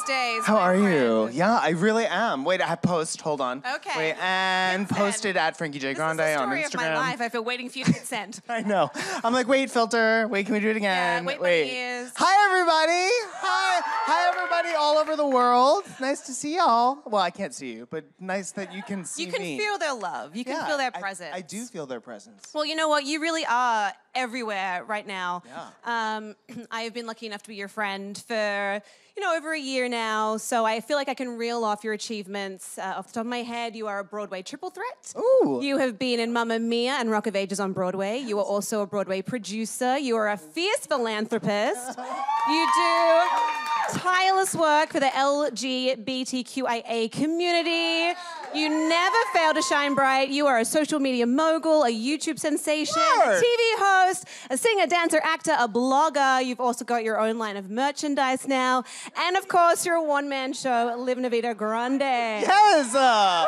days. How are you? friend. Yeah, I really am. Wait, I have post. Hold on. Okay. Wait, and Hit posted at Frankie J. Grande on This is the story Instagram. of my life. I've been waiting for you to hit send. I know. I'm like, wait, filter. Wait, can we do it again? Yeah, wait my ears. Hi, everybody. Hi, everybody all over the world. Nice to see y'all. Well, I can't see you, but nice that you can see me. You can feel their love. You can feel their presence. I do feel their presence. Well, you know what? You really are everywhere right now. Yeah. I have been lucky enough to be your friend for, over a year now. So I feel like I can reel off your achievements. Off the top of my head, you are a Broadway triple threat. Ooh. You have been in Mamma Mia and Rock of Ages on Broadway. You are also a Broadway producer. You are a fierce philanthropist. You do tireless work for the LGBTQIA community. You never fail to shine bright. You are a social media mogul, a YouTube sensation, a TV host, a singer, dancer, actor, a blogger. You've also got your own line of merchandise now. And of course, you're a one-man show, Live La Vida Grande. Yes! And a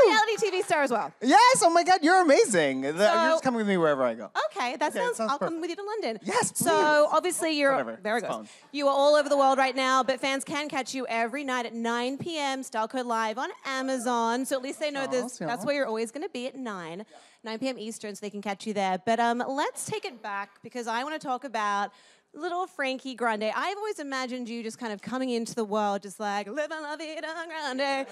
reality TV star as well. Yes! Oh my God, you're amazing. You're just coming with me wherever I go. Okay, that sounds I'll come with you to London. Yes, please. So obviously Whatever. There it It's goes. fine. You are all over the world right now, but fans can catch you every night at 9 p.m. Style Code Live on Amazon. So at least they know this. That's where you're always going to be at 9 p.m. Eastern, so they can catch you there. But let's take it back because I want to talk about little Frankie Grande. I've always imagined you just kind of coming into the world just like, living la vida grande.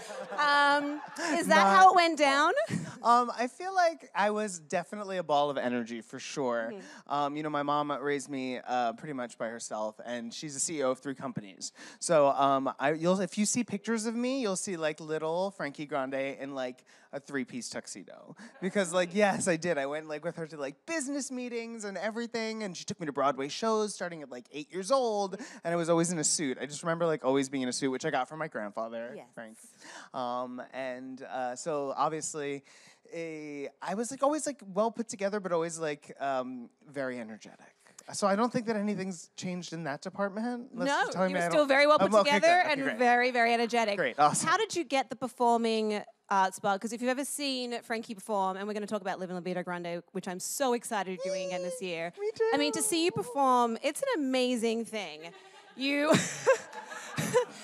Is that how it went down? I feel like I was definitely a ball of energy for sure. Mm-hmm. My mom raised me pretty much by herself, and she's the CEO of 3 companies. So if you see pictures of me, you'll see like little Frankie Grande in like a 3-piece tuxedo. Because yes, I did. I went with her to business meetings and everything, and she took me to Broadway shows starting at 8 years old, and I was always in a suit. I just remember always being in a suit, which I got from my grandfather, yes. Frank. So obviously, I was always well put together, but always very energetic. So I don't think that anything's changed in that department. You're still very well put together and great. very, very energetic. Great, awesome. How did you get the performing arts bug? Because if you've ever seen Frankie perform, and we're going to talk about Live La Vida Grande, which I'm so excited to doing again this year. Me too. I mean, to see you perform, it's an amazing thing. You...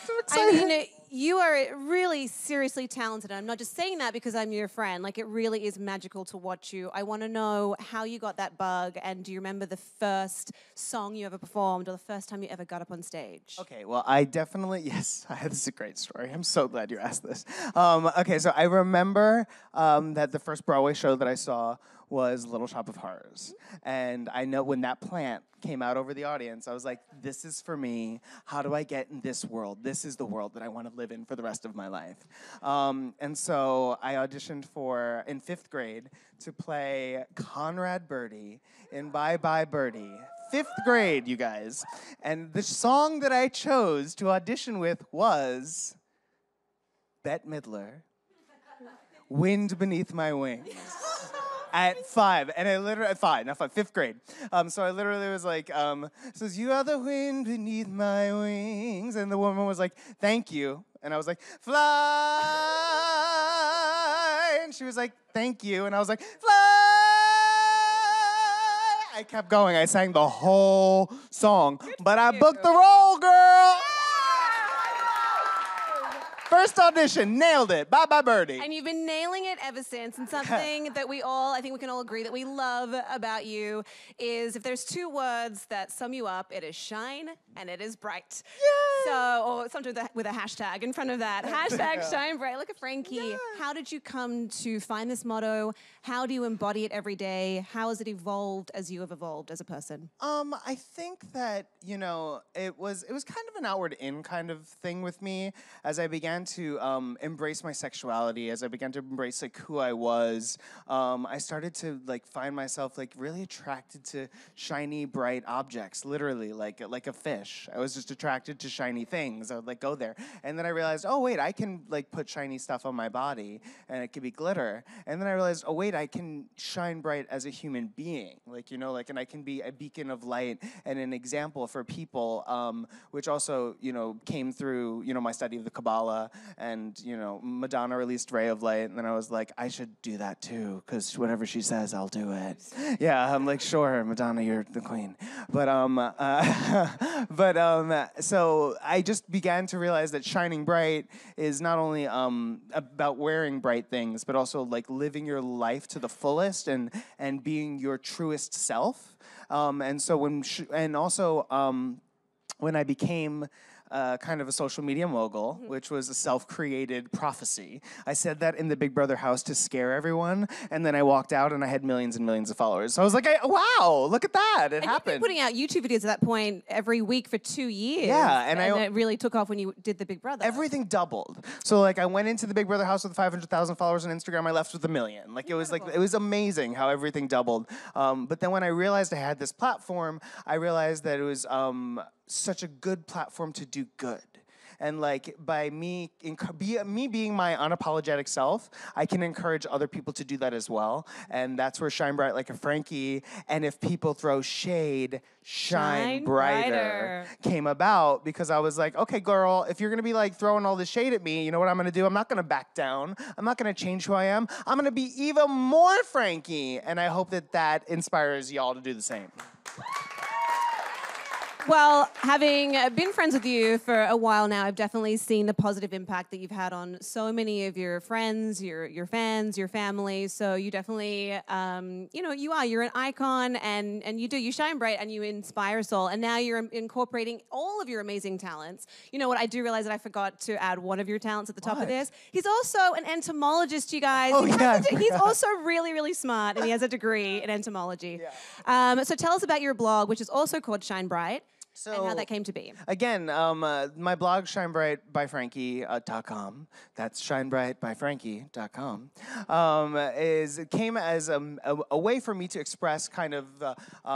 So excited. I mean, you are really seriously talented. I'm not just saying that because I'm your friend. It really is magical to watch you. I want to know how you got that bug, and do you remember the first song you ever performed or the first time you ever got up on stage? Okay, well, I definitely, yes, this is a great story. I'm so glad you asked this. Okay, so I remember that the first Broadway show that I saw was Little Shop of Horrors. And I know when that plant came out over the audience, I was like, this is for me. How do I get in this world? This is the world that I want to live in for the rest of my life. And so I auditioned in 5th grade to play Conrad Birdie in Bye Bye Birdie. 5th grade, you guys. And the song that I chose to audition with was Bette Midler, Wind Beneath My Wings. At 5, and I literally, 5th grade. So I literally was says, you are the wind beneath my wings. And the woman was like, thank you. And I was like, fly. And she was like, thank you. And I was like, fly. I kept going. I sang the whole song. But I booked the role, girl. First audition, nailed it. Bye Bye Birdie. And you've been nailing it ever since. And something that I think we can all agree that we love about you is if there's 2 words that sum you up, it is shine and it is bright. Yay! So, or sometimes with a hashtag in front of that. Hashtag shine bright. Look at Frankie. Yeah. How did you come to find this motto? How do you embody it every day? How has it evolved as you have evolved as a person? I think that, it was kind of an outward in kind of thing with me as I began to embrace my sexuality, as I began to embrace who I was. I started to find myself really attracted to shiny, bright objects, literally like a fish. I was just attracted to shiny things. I would go there, and then I realized, oh wait, I can put shiny stuff on my body, and it could be glitter. And then I realized, oh wait, I can shine bright as a human being, and I can be a beacon of light and an example for people, which also came through my study of the Kabbalah. And, Madonna released Ray of Light, and then I was like, I should do that too, because whatever she says, I'll do it. Yeah, I'm sure, Madonna, you're the queen. But But so I just began to realize that shining bright is not only about wearing bright things, but also like living your life to the fullest and being your truest self. And so when I became kind of a social media mogul, which was a self-created prophecy. I said that in the Big Brother house to scare everyone, and then I walked out and I had millions and millions of followers. So I was like, wow, look at that, it happened. You've been putting out YouTube videos at that point every week for 2 years. Yeah, and it really took off when you did the Big Brother. Everything doubled. So like I went into the Big Brother house with 500,000 followers on Instagram. I left with 1 million. Like it was amazing how everything doubled. But then when I realized I had this platform, I realized that it was such a good platform to do good. And like by me being my unapologetic self, I can encourage other people to do that as well. And that's where Shine Bright Like a Frankie and If People Throw Shade, Shine Brighter came about, because I was like, okay, girl, if you're gonna be like throwing all this shade at me, you know what I'm gonna do? I'm not gonna back down. I'm not gonna change who I am. I'm gonna be even more Frankie. And I hope that that inspires y'all to do the same. Well, having been friends with you for a while now, I've definitely seen the positive impact that you've had on so many of your friends, your fans, your family. So you definitely, you're an icon, and you shine bright and you inspire us all. And now you're incorporating all of your amazing talents. You know what? I do realize that I forgot to add one of your talents at the top of this. He's also an entomologist, you guys. Oh, yeah. He's also really, really smart, and he has a degree in entomology. Yeah. So tell us about your blog, which is also called Shine Bright. So, and how that came to be. Again, my blog, shinebrightbyfrankie.com, that's shinebrightbyfrankie.com, came as a way for me to express kind of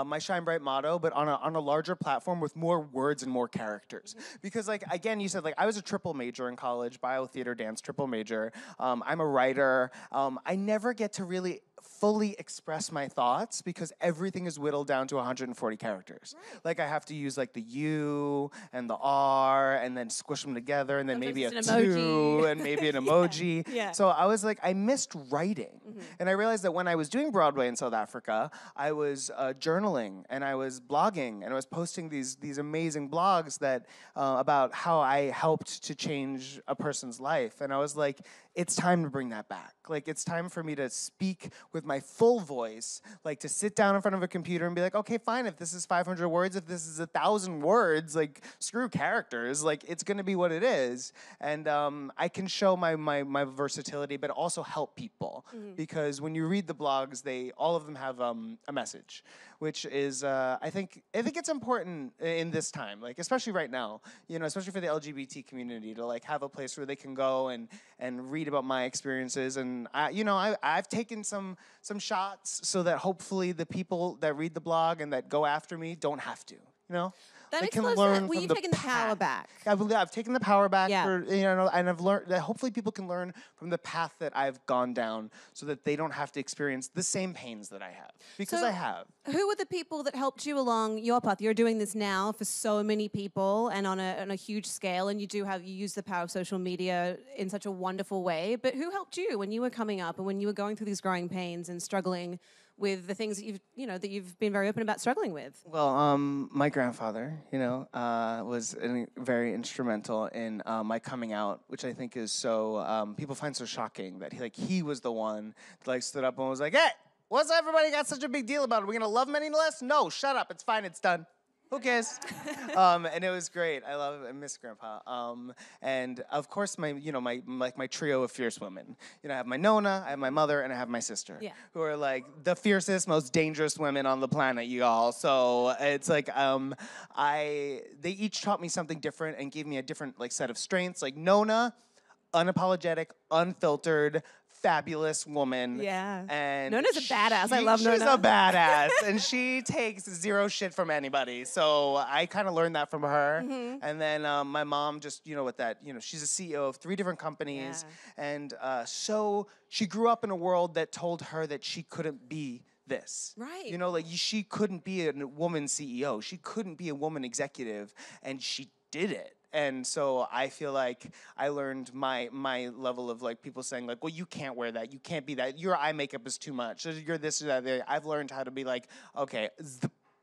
my Shine Bright motto, but on a larger platform with more words and more characters. Because, like, again, you said, like, I was a triple major in college, bio, theater, dance, triple major. I'm a writer. I never get to really fully express my thoughts because everything is whittled down to 140 characters. Right. Like I have to use like the U and the R and then squish them together and then maybe a 2 and maybe an emoji. Yeah. So I was like, I missed writing. And I realized that when I was doing Broadway in South Africa, I was journaling and I was blogging and I was posting these amazing blogs that about how I helped to change a person's life. And I was like, it's time to bring that back. Like, it's time for me to speak with my full voice, like to sit down in front of a computer and be like, okay, fine, if this is 500 words, if this is 1,000 words, like, screw characters, like, it's gonna be what it is. And I can show my versatility, but also help people. Because when you read the blogs, all of them have a message, which is, I think it's important in this time, like, especially right now, you know, especially for the LGBT community to, like, have a place where they can go and read about my experiences. And I've taken some shots so that hopefully the people that read the blog and that go after me don't have to, you know? That makes a lot of sense. Well, you've taken the power back. I've taken the power back, and I've learned that hopefully people can learn from the path that I've gone down so that they don't have to experience the same pains that I have, because I have. Who were the people that helped you along your path? You're doing this now for so many people and on a huge scale, and you use the power of social media in such a wonderful way. But who helped you when you were coming up and when you were going through these growing pains and struggling with the things that you've been very open about struggling with? Well, my grandfather, was very instrumental in my coming out, which I think is so people find so shocking that he was the one that stood up and was like, "Hey, what's everybody got such a big deal about? Are we gonna love him any less? No, shut up. It's fine. It's done. Who cares?" And it was great. I miss Grandpa. And of course, my trio of fierce women. You know, I have my Nona, I have my mother, and I have my sister, who are like the fiercest, most dangerous women on the planet, y'all. So it's like they each taught me something different and gave me a different set of strengths. Like Nona, unapologetic, unfiltered, fabulous woman. Yeah. And Nona's a badass. I love Nona. She's a badass. And she takes zero shit from anybody. So I kind of learned that from her. And then my mom just, she's a CEO of 3 different companies. Yeah. And so she grew up in a world that told her that she couldn't be this. Right. She couldn't be a woman CEO. She couldn't be a woman executive. And she did it. And so I feel like I learned my level of people saying well, you can't wear that, you can't be that, your eye makeup is too much, you're this or that. I've learned how to be okay,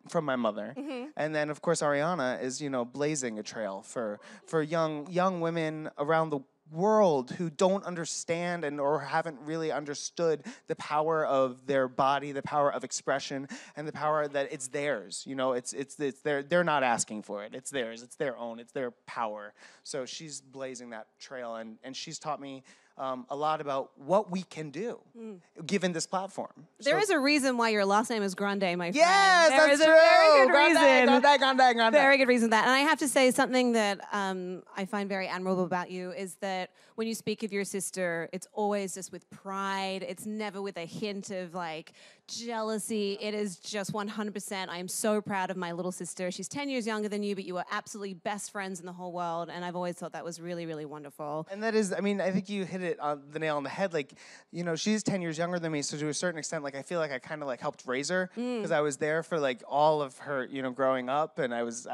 from my mother. And then, of course, Ariana is, blazing a trail for young women around the world who don't understand or haven't really understood the power of their body, the power of expression, and the power that it's theirs. They're not asking for it. It's theirs. It's their own. It's their power. So she's blazing that trail, and she's taught me a lot about what we can do given this platform. There is a reason why your last name is Grande, my friend. Yes, there that's is true. a very good Grande. reason. Very good reason for that. And I have to say something that I find very admirable about you is that when you speak of your sister, it's always just with pride. It's never with a hint of like jealousy. It is just 100%. I am so proud of my little sister. She's 10 years younger than you, but you are absolutely best friends in the whole world. And I've always thought that was really, really wonderful. And that is, I think you hit it on the nail on the head. Like, she's 10 years younger than me, so to a certain extent, like, I feel like I kind of like helped raise her because I was there for like all of her, growing up, and I was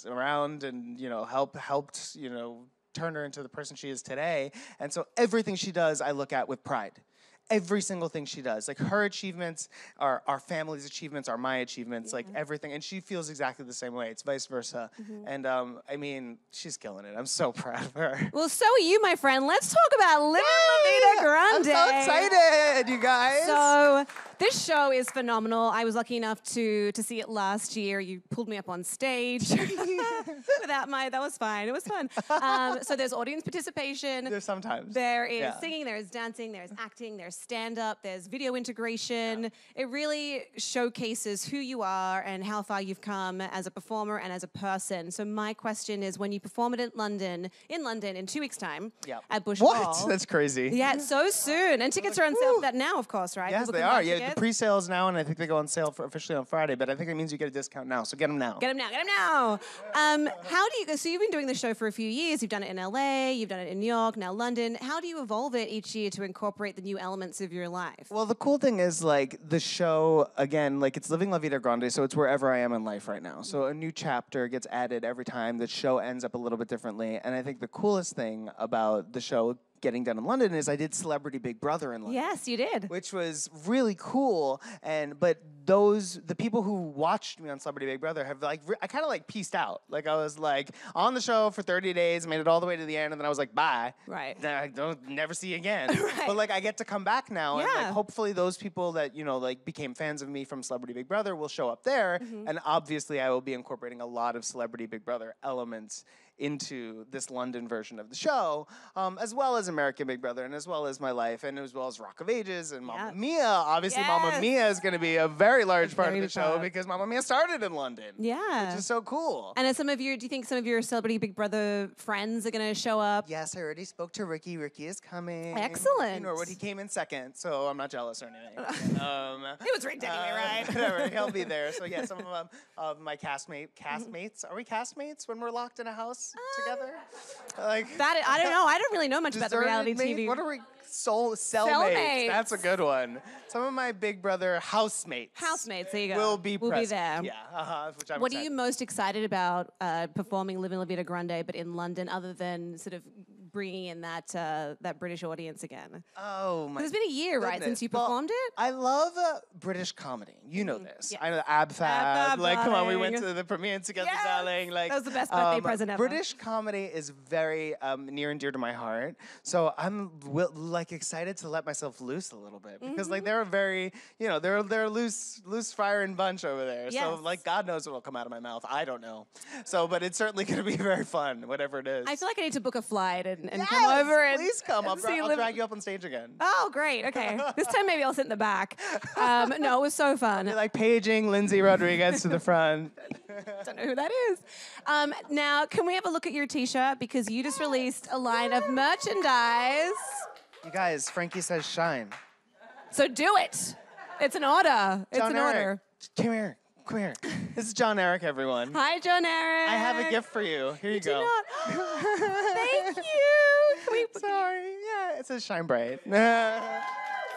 around and helped turn her into the person she is today. And so everything she does, I look at with pride. Every single thing she does, like her achievements, our family's achievements, are my achievements, like everything. And she feels exactly the same way. It's vice versa. And she's killing it. I'm so proud of her. Well, so are you, my friend. Let's talk about Living La Vida Grande. I'm so excited, you guys. So this show is phenomenal. I was lucky enough to see it last year. You pulled me up on stage without that was fine. It was fun. So there's audience participation. There's sometimes. There is singing, there's dancing, there's acting, there's stand-up, there's video integration. It really showcases who you are and how far you've come as a performer and as a person. So my question is, when you perform it in London in 2 weeks' time at Bush What? Hall. That's crazy. Yeah, it's so soon. And tickets are on sale for that now, of course, right? Yes, People they can buy are. Yeah, tickets. the pre-sales now, and I think they go on sale officially on Friday, but I think it means you get a discount now, so get them now. Get them now. How do you go? So you've been doing the show for a few years. You've done it in LA, you've done it in New York, now London. How do you evolve it each year to incorporate the new elements of your life? Well, the cool thing is, like, the show, again, like, it's Living La Vida Grande, so it's wherever I am in life right now. So a new chapter gets added every time. The show ends up a little bit differently. And I think the coolest thing about the show getting done in London is I did Celebrity Big Brother in London. Yes, you did. Which was really cool. But the people who watched me on Celebrity Big Brother have I kind of like pieced out. Like I was like on the show for 30 days, made it all the way to the end, and then I was like, bye. Right. Then I don't never see you again. Right. But like I get to come back now, and like hopefully those people that like became fans of me from Celebrity Big Brother will show up there, and obviously I will be incorporating a lot of Celebrity Big Brother elements into this London version of the show, as well as American Big Brother, and as well as my life, and as well as Rock of Ages and Mamma Mia. Obviously, Mamma Mia is going to be a very large part of the show because Mamma Mia started in London. Yeah. Which is so cool. And do you think some of your Celebrity Big Brother friends are going to show up? Yes, I already spoke to Ricky. Ricky is coming. Excellent. He came in second, so I'm not jealous or anything. It was rigged anyway, right? Whatever, he'll be there. So yeah, some of my castmates. Are we castmates when we're locked in a house together? Like that, I don't know. I don't really know much about the reality TV. What are we? Cellmates. That's a good one. Some of my Big Brother housemates. Housemates, there you go. Will be there. Yeah, which I'm What excited. are you most excited about performing Living La Vida Grande, but in London, other than sort of bringing in that British audience again? Oh my! It's been a year, right, since you performed it? I love British comedy. You know this. Yeah. I know Ab-Fab. Like, come on, we went darling. to the premiere together, darling. Like that was the best birthday present ever. British comedy is very near and dear to my heart. So I'm excited to let myself loose a little bit because like they're a very they're a loose firing bunch over there. Yes. So like God knows what will come out of my mouth. I don't know. So but it's certainly going to be very fun, whatever it is. I feel like I need to book a flight and come over and please come. I'll drag you up on stage again. Oh, great. Okay. This time maybe I'll sit in the back. No, it was so fun. You're like paging Lindsay Rodriguez to the front. Don't know who that is. Now, can we have a look at your T-shirt? Because you just released a line of merchandise. You guys, Frankie says shine. So do it. It's an order. It's John an Eric, order. Come here. This is John Eric, everyone. Hi, John Eric. I have a gift for you. Here you go. Thank you. Sorry. Yeah, it says shine bright.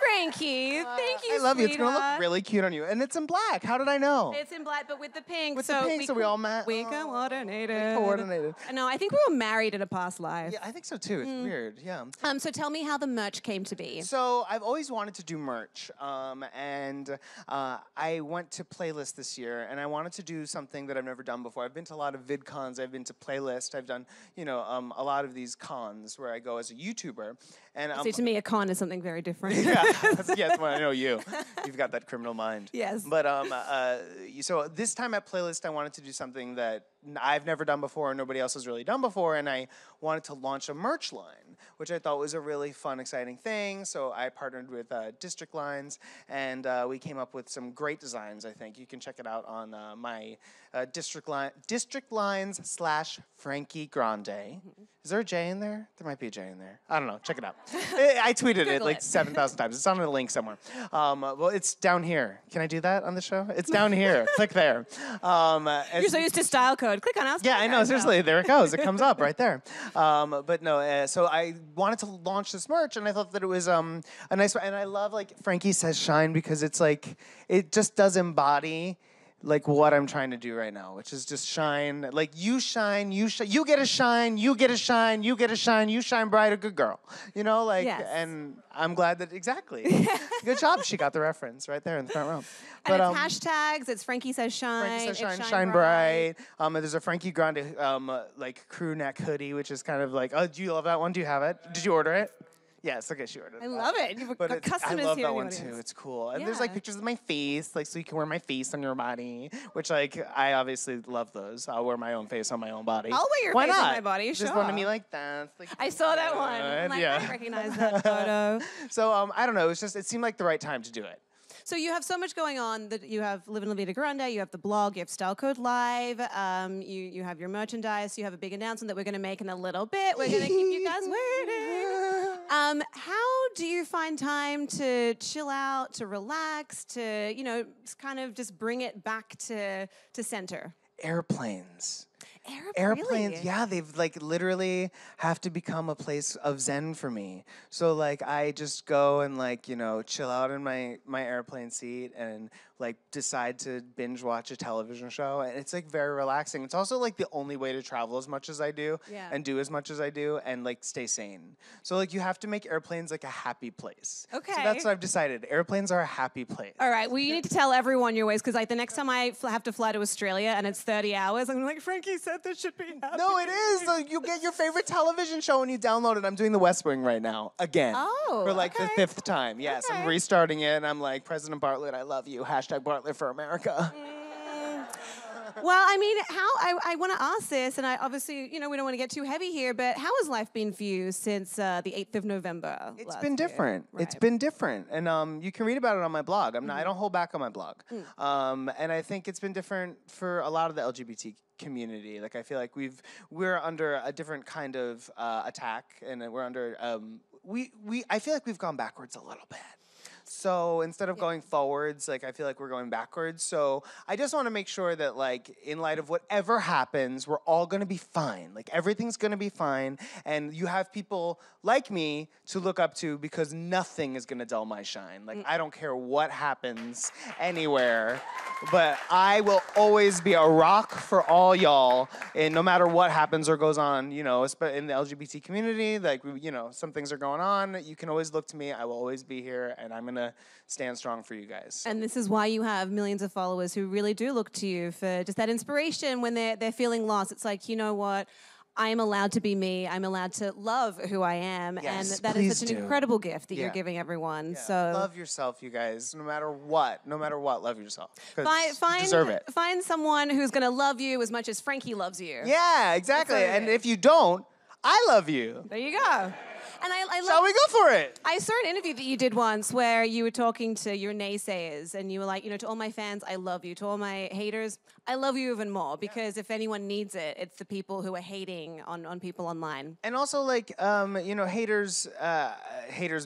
Frankie. Thank you, I love you. It's sweetheart. gonna look really cute on you, and it's in black. How did I know? It's in black, but with the pink. With the pink, so we all We coordinated. coordinated. No, I think we were married in a past life. Yeah, I think so too. It's weird. Yeah. So tell me how the merch came to be. So I've always wanted to do merch, and I went to Playlist this year, and I wanted to do something that I've never done before. I've been to a lot of VidCons. I've been to Playlist. I've done, a lot of these cons where I go as a YouTuber. And See, to me, a con is something very different. yes, well, I know you. You've got that criminal mind. Yes. But so this time at Playlist, I wanted to do something that I've never done before and nobody else has really done before, and I wanted to launch a merch line, which I thought was a really fun, exciting thing. So I partnered with District Lines, and we came up with some great designs, I think. You can check it out on my District Lines / Frankie Grande. Is there a J in there? There might be a J in there. I don't know. Check it out. I tweeted it like 7,000 times. It's on a link somewhere. Well, it's down here. Can I do that on the show? It's down here. Click there. You're so used to style code. Click on us. Yeah, I know. Seriously, there it goes. It comes up right there. But no, so I wanted to launch this merch, and I thought that it was a nice. And I love like Frankie says shine, because it's like it just does embody like what I'm trying to do right now, which is just shine. Like you shine, you get a shine, you get a shine, you get a shine, you shine bright, a good girl. Yes. And I'm glad that exactly. Good job. She got the reference right there in the front row. But it's hashtags. It's Frankie says shine. Frankie says shine, it's shine bright. There's a Frankie Grande like crew neck hoodie, which is kind of like, oh, do you love that one? Do you have it? Did you order it? Yes, okay, she ordered it. I love it. You've got customers I love here that in the one audience. too. It's cool. And Yeah. there's like pictures of my face, like so you can wear my face on your body, which like I obviously love those. I'll wear my own face on my own body. I'll wear your Why face on not? my body, Just sure. one of me like that. Like, I saw that one. I'm like, yeah. I recognize that photo. So I don't know. It seemed like the right time to do it. So you have so much going on. That you have Live in La Vida Grande, you have the blog, you have Style Code Live, you have your merchandise, you have a big announcement that we're going to make in a little bit. We're going to keep you guys waiting. How do you find time to chill out, to relax, to kind of just bring it back to center? Airplanes. Airplanes, really? Yeah, they've like literally have to become a place of zen for me. So like I just go and like, chill out in my airplane seat and like decide to binge watch a television show, and it's like very relaxing. It's also like the only way to travel as much as I do and do as much as I do and like stay sane. So like you have to make airplanes like a happy place. Okay. So that's what I've decided. Airplanes are a happy place. All right, well, you need to tell everyone your ways, because like the next time I have to fly to Australia and it's 30 hours, I'm like, Frankie said this should be happy. No, it is. So you get your favorite television show and you download it. I'm doing The West Wing right now, again. Oh, for like okay. the 5th time. Yes, I'm restarting it, and I'm like, President Bartlett, I love you. #Bartlett for America. Well, I mean, I want to ask this, and I obviously, we don't want to get too heavy here, but how has life been for you since the 8th of November? It's been different. Right. It's been different. And you can read about it on my blog. I don't hold back on my blog. And I think it's been different for a lot of the LGBT community. Like I feel like we're under a different kind of attack, and we're under I feel like we've gone backwards a little bit. So instead of going forwards, like I feel like we're going backwards. So I just want to make sure that like in light of whatever happens, we're all going to be fine. Like everything's going to be fine. And you have people like me to look up to, because nothing is going to dull my shine. Like I don't care what happens anywhere, but I will always be a rock for all y'all. And no matter what happens or goes on, in the LGBT community, like, some things are going on. You can always look to me. I will always be here, and I'm going to stand strong for you guys. And this is why you have millions of followers who really do look to you for just that inspiration when they're feeling lost. It's like, you know what? I am allowed to be me. I'm allowed to love who I am. Yes, and that is such an incredible gift that you're Yeah. giving everyone. Yeah. So Love yourself, you guys. No matter what, love yourself. 'Cause find, you deserve it. Find someone who's going to love you as much as Frankie loves you. Yeah, exactly. Deserve And it. if you don't, I love you. There you go. And I Shall we go for it? I saw an interview that you did once where you were talking to your naysayers, and you were like, to all my fans, I love you. To all my haters, I love you even more, because if anyone needs it, it's the people who are hating on people online. And also, like, haters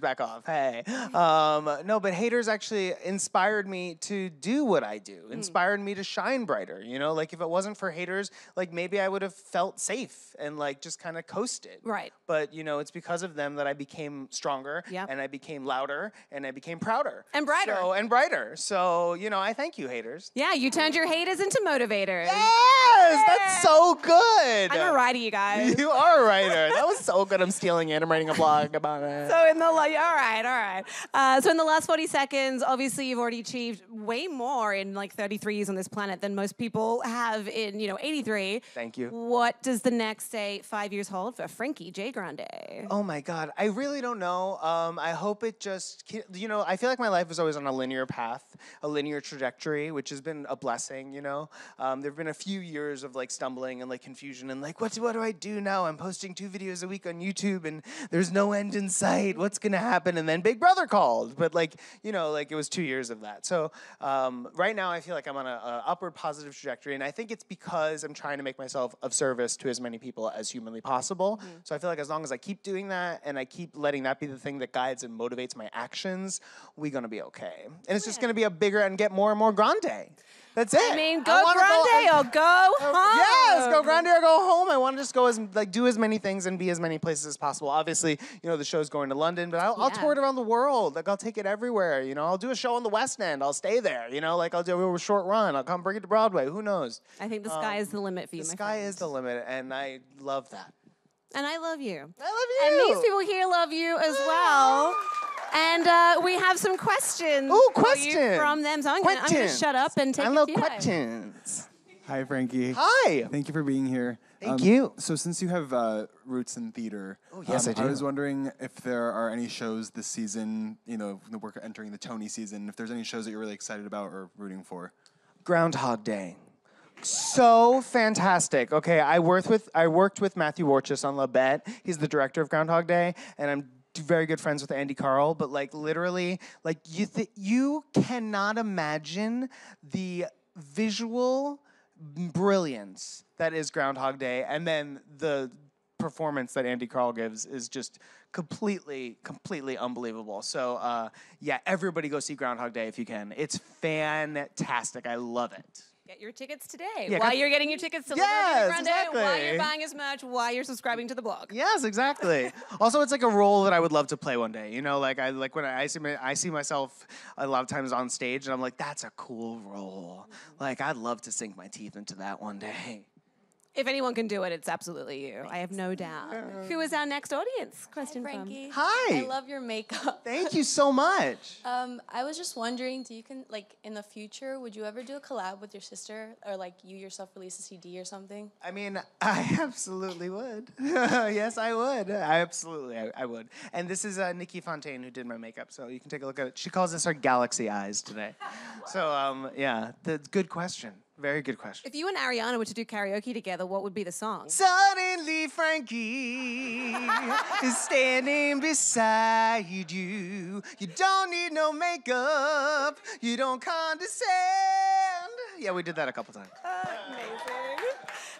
back off. Hey. No, but haters actually inspired me to do what I do, inspired me to shine brighter. Like if it wasn't for haters, like maybe I would have felt safe and like just kind of coasted. Right. But, it's because of them that I became stronger, Yep. and I became louder, and I became prouder. And brighter. And brighter. So, you know, I thank you, haters. Yeah, you turned your haters into motivators. Yes, that's so good. I'm a writer, you guys. You are a writer. That was so good. I'm stealing it. I'm writing a blog about it. So in the all right. So in the last 40 seconds, obviously you've already achieved way more in like 33 years on this planet than most people have in 83. Thank you. What does the next, say, 5 years hold for Frankie J. Grande? Oh my God, I really don't know. I hope it just, I feel like my life is always on a linear path, a linear trajectory, which has been a blessing, There've been a few years of like stumbling and like confusion and like, what do I do now? I'm posting 2 videos a week on YouTube and there's no end in sight. What's gonna happen? And then Big Brother called, but it was 2 years of that. So right now I feel like I'm on a upward positive trajectory, and I think it's because I'm trying to make myself of service to as many people as humanly possible. So I feel like as long as I keep doing that and I keep letting that be the thing that guides and motivates my actions, we're gonna be okay. And it's just gonna be a bigger and get more and more Grande. That's it. I mean, go Grande or go home. Yes, go Grande or go home. I want to just go do as many things and be as many places as possible. Obviously, the show's going to London, but I'll tour it around the world. Like, I'll take it everywhere. I'll do a show on the West End. I'll stay there. I'll do a short run. I'll come bring it to Broadway. Who knows? I think the sky is the limit for you, The my sky friend. is the limit, and I love that. And I love you. I love And you. these people here love you as well. And we have some questions Ooh, for you questions. from them. So I'm going to shut up and take I a love few. questions. Hi, Frankie. Hi. Thank you for being here. Thank you. So since you have roots in theater, yes, I do. I was wondering if there are any shows this season, we're entering the Tony season, if there's any shows that you're really excited about or rooting for. Groundhog Day. So fantastic. Okay, I worked with Matthew Warchus on La Bette. He's the director of Groundhog Day, and I'm very good friends with Andy Carl. But literally, you cannot imagine the visual brilliance that is Groundhog Day, and then the performance that Andy Carl gives is just completely unbelievable. So everybody go see Groundhog Day if you can. It's fantastic. I love it. Get your tickets today. Yeah, while you're getting your tickets to Yes, Grande, exactly. while you're buying his merch, while you're subscribing to the blog. Yes, exactly. Also, it's like a role that I would love to play one day. When I see myself a lot of times on stage, and I'm like, that's a cool role. Like, I'd love to sink my teeth into that one day. If anyone can do it, it's absolutely you. I have no doubt. Who is our next audience question Hi, Frankie. Hi. I love your makeup. Thank you so much. I was just wondering, in the future, would you ever do a collab with your sister, or you yourself release a CD or something? I mean, I absolutely would. Yes, I would. I would. And this is Nikki Fontaine who did my makeup, so you can take a look at it. She calls this her galaxy eyes today. So, good question. Very good question. If you and Ariana were to do karaoke together, what would be the song? Suddenly Frankie is standing beside you. You don't need no makeup. You don't condescend. Yeah, we did that a couple times. Amazing.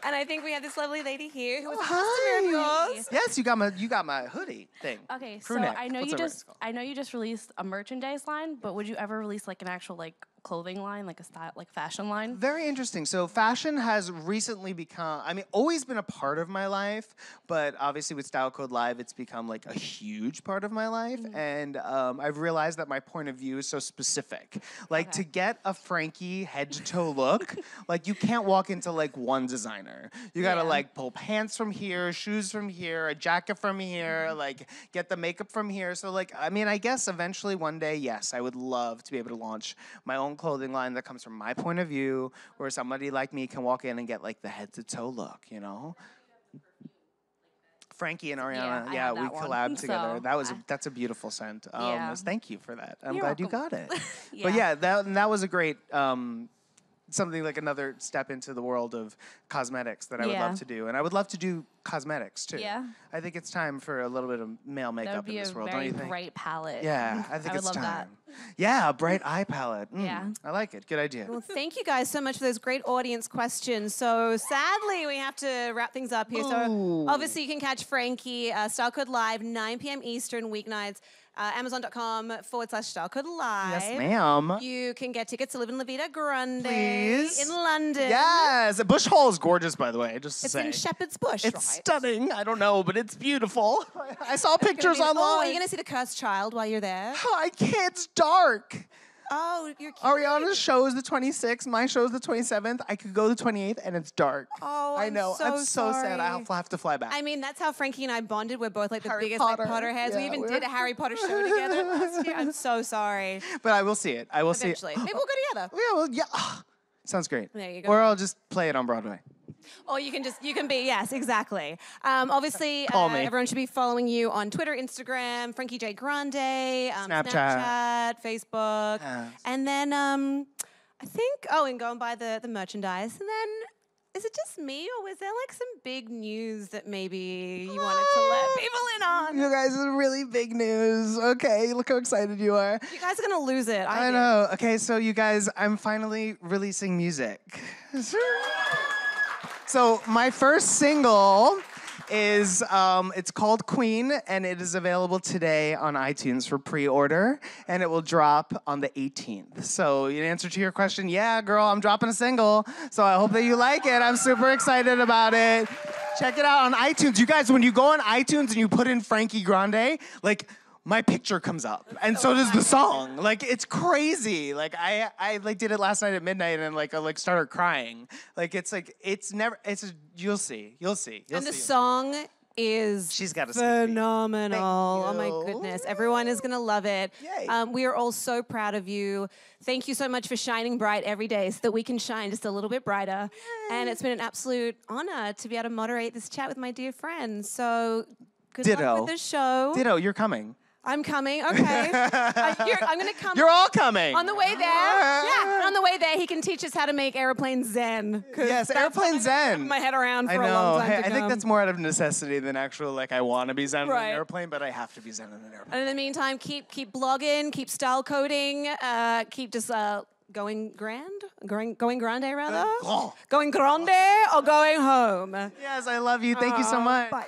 And I think we have this lovely lady here who is a Hi. customer of yours. Yes, you got my hoodie thing. Okay, Crew so neck. I know What's you that just called? released a merchandise line, but would you ever release an actual clothing line, a style fashion line? Very interesting. So fashion has recently become, always been a part of my life, but obviously with Style Code Live, it's become a huge part of my life. Mm-hmm. And I've realized that my point of view is so specific. To get a Frankie head to toe look, you can't walk into one designer. You gotta pull pants from here, shoes from here, a jacket from here, get the makeup from here. So I guess eventually one day, yes, I would love to be able to launch my own clothing line that comes from my point of view, where somebody like me can walk in and get the head to toe look, Frankie and Ariana, I have we that one. collabed together. So, That's a beautiful scent. Yeah. Thank you for that. I'm You're glad you welcome. got it. But yeah, that was a great something another step into the world of cosmetics that I would love to do, and I would love to do cosmetics too. Yeah. I think it's time for a little bit of male That makeup would be in this a world, don't very you think? bright palette. Yeah, I think I would it's love time. that. Yeah, a bright eye palette. Yeah. I like it. Good idea. Well, thank you guys so much for those great audience questions. So sadly, we have to wrap things up here. So Ooh. obviously, you can catch Frankie, Style Code Live, 9 p.m. Eastern weeknights. Amazon.com/Star Code Live. Yes, ma'am. You can get tickets to Live in La Vida Grande Please. in London. Yes. Bush Hall is gorgeous, by the way, just to It's say. in Shepherd's Bush, It's right? stunning. I don't know, but it's beautiful. I saw pictures online. Oh, are you going to see The Cursed Child while you're there? I can't. It's dark. Oh, you're cute. Ariana's show is the 26th. My show is the 27th. I could go the 28th, and it's dark. Oh, I know. I'm so sad. sorry. I'll have to fly back. I mean, that's how Frankie and I bonded. We're both like the Harry biggest Potter. Potterheads. We Yeah, even we're- did a Harry Potter show together last year. I'm so sorry. But I will see it. I will Eventually. see it. Maybe we'll go together. Yeah, well, yeah. Sounds great. There you go. Or I'll just play it on Broadway. Or you can be, yes, exactly. Obviously, Call me. everyone should be following you on Twitter, Instagram, Frankie J. Grande, Snapchat. Facebook. Yes. And then I think, and go and buy the merchandise. And then, is it just me or was there like some big news that maybe you wanted to let people in on? You guys are really big news. Okay, look how excited you are. You guys are going to lose it. I did. know. Okay, so you guys, I'm finally releasing music. So my first single is, it's called Queen, and it is available today on iTunes for pre-order, and it will drop on the 18th. So in answer to your question, yeah, girl, I'm dropping a single, so I hope that you like it. I'm super excited about it. Check it out on iTunes. You guys, when you go on iTunes and you put in Frankie Grande, like, my picture comes up, and so does the song. Like, it's crazy. Like, I like did it last night at midnight, and I started crying. Like, you'll see. And the song is She's got a sneak peek. phenomenal. Thank Oh my you. goodness. Everyone is going to love it. Yay. We are all so proud of you. Thank you so much for shining bright every day so that we can shine just a little bit brighter. And it's been an absolute honor to be able to moderate this chat with my dear friends. So good luck Ditto. with the show. Ditto, you're coming. I'm coming. Okay. I'm going to come. You're all coming. On the way there. Yeah. On the way there, he can teach us how to make airplane zen. 'Cause Yes, that's airplane what I've zen. had my head around I for know. a long time Hey, to I think come. that's more out of necessity than actual, I want to be zen in Right. an airplane, but I have to be zen in an airplane. And in the meantime, keep blogging, keep style coding, keep just going grande rather. Grand. Going grande or going home. Yes, I love you. Thank you so much. Bye.